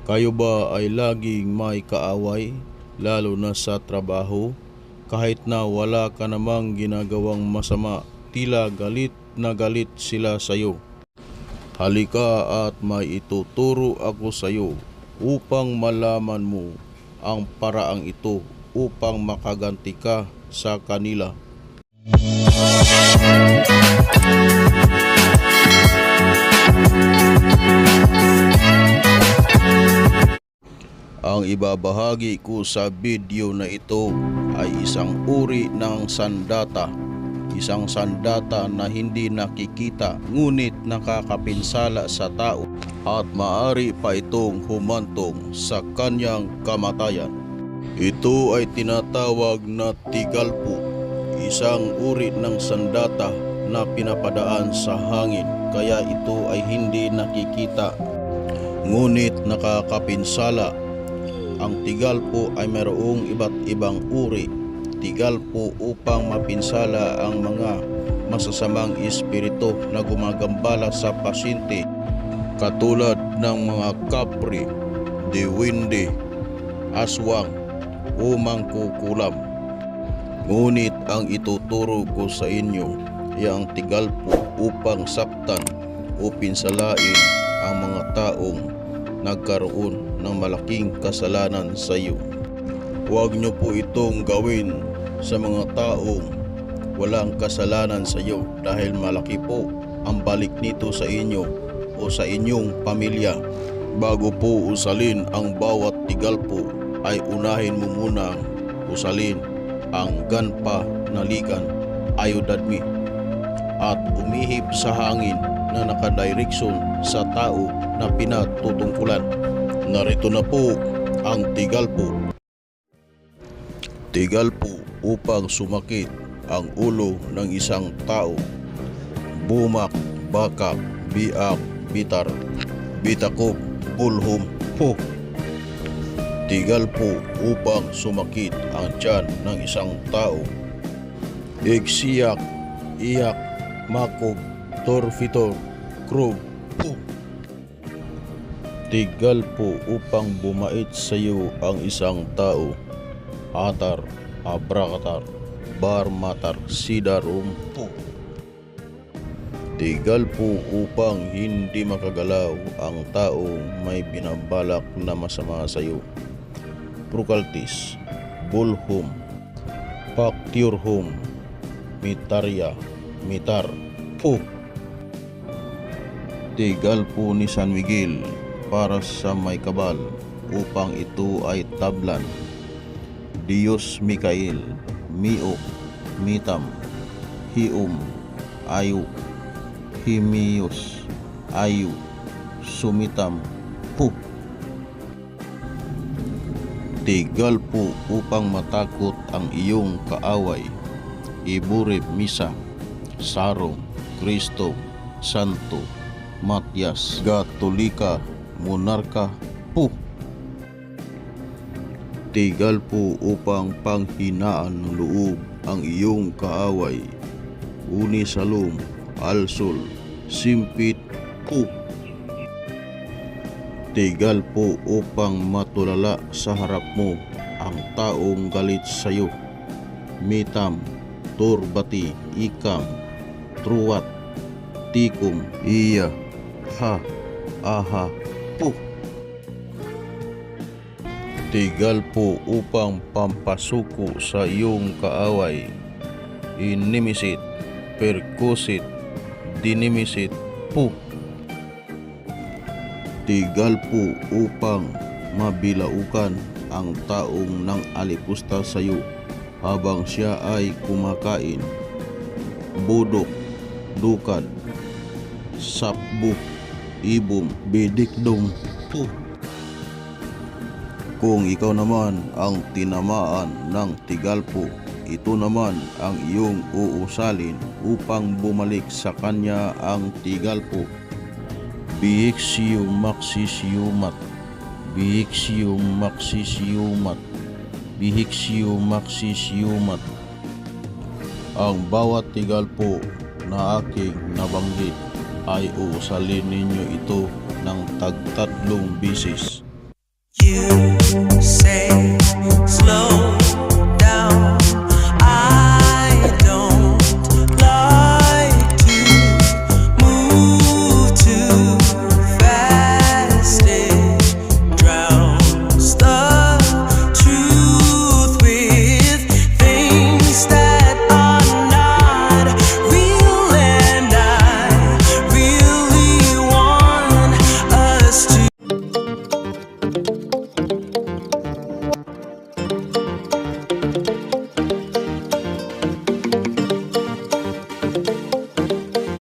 Kayo ba ay laging may kaaway, lalo na sa trabaho? Kahit na wala ka namang ginagawang masama, tila galit na galit sila sa'yo. Halika at may ituturo ako sa'yo upang malaman mo ang paraang ito upang makaganti ka sa kanila. Ang ibabahagi ko sa video na ito ay isang uri ng sandata. Isang sandata na hindi nakikita ngunit nakakapinsala sa tao at maaari pa itong humantong sa kanyang kamatayan. Ito ay tinatawag na tigalpo, isang uri ng sandata na pinapadaan sa hangin kaya ito ay hindi nakikita ngunit nakakapinsala. Ang tigalpo ay mayroong iba't ibang uri. Tigalpo upang mapinsala ang mga masasamang espiritu na gumagambala sa pasyente katulad ng mga kapre, diwindi, aswang o mangkukulam. Ngunit ang ituturo ko sa inyo ay ang tigalpo upang saktan o pinsalain ang mga taong nagkaroon ng malaking kasalanan sa iyo. Huwag niyo po itong gawin sa mga taong walang kasalanan sa iyo dahil malaki po ang balik nito sa inyo o sa inyong pamilya. Bago po usalin ang bawat tigalpo ay unahin mo munang usalin ang ganpa na ligan ayodadmi at umihip sa hangin na nakadireksyon sa tao na pinatutungkulan. Narito na po ang tigalpo. Tigalpo upang sumakit ang ulo ng isang tao. Bumak, bakak, biak, bitar, bitakop, bulhom, ho. Tigalpo upang sumakit ang tiyan ng isang tao. Igsiyak, iyak, makob, torfitor, krog, ho. Tigalpo upang bumait sa iyo ang isang tao. Atar, abrakatar, barmatar, sidarum, po. Tigalpo upang hindi makagalaw ang taong may binabalak na masama sa iyo. Prokaltis, bulhum, paktiurhum, mitarya, mitar, po. Tigalpo ni San Miguel para sa may kabal upang ito ay tablan. Diyos Mikael, Miok, Mitam, Hium, Ayu, Himius, Ayu, Sumitam, Pu. Tigalpo upang matakot ang iyong kaaway. Iburib Misa, Sarong, Kristo, Santo, Matyas, Gatolika, Monarka, Pu. Tigalpo upang panghinaan ng loob ang iyong kaaway. Unisalum, Alsol, Simpit, Pu. Tigalpo upang matulala sa harap mo ang taong galit sa iyo. Mitam, Turbati, Ikam, Truat, Tikum, Iya, Ha, Aha, Pu. Tigalpo upang pampasuko sa iyong kaaway. Inimisit, perkusit, dinimisit, Pu. Tigalpo upang mabilaukan ang taong nang alipusta sa iyo habang siya ay kumakain. Budok, dukad, sapbuk, ibom, bidikdom, Pu. Kung ikaw naman ang tinamaan ng tigalpo, ito naman ang iyong uusalin upang bumalik sa kanya ang tigalpo. Bihiksiyum maksisiyumat, bihiksiyum maksisiyumat, bihiksiyum maksisiyumat. Ang bawat tigalpo na aking nabanggit ay uusalin ninyo ito ng tagtatlong bisis. you.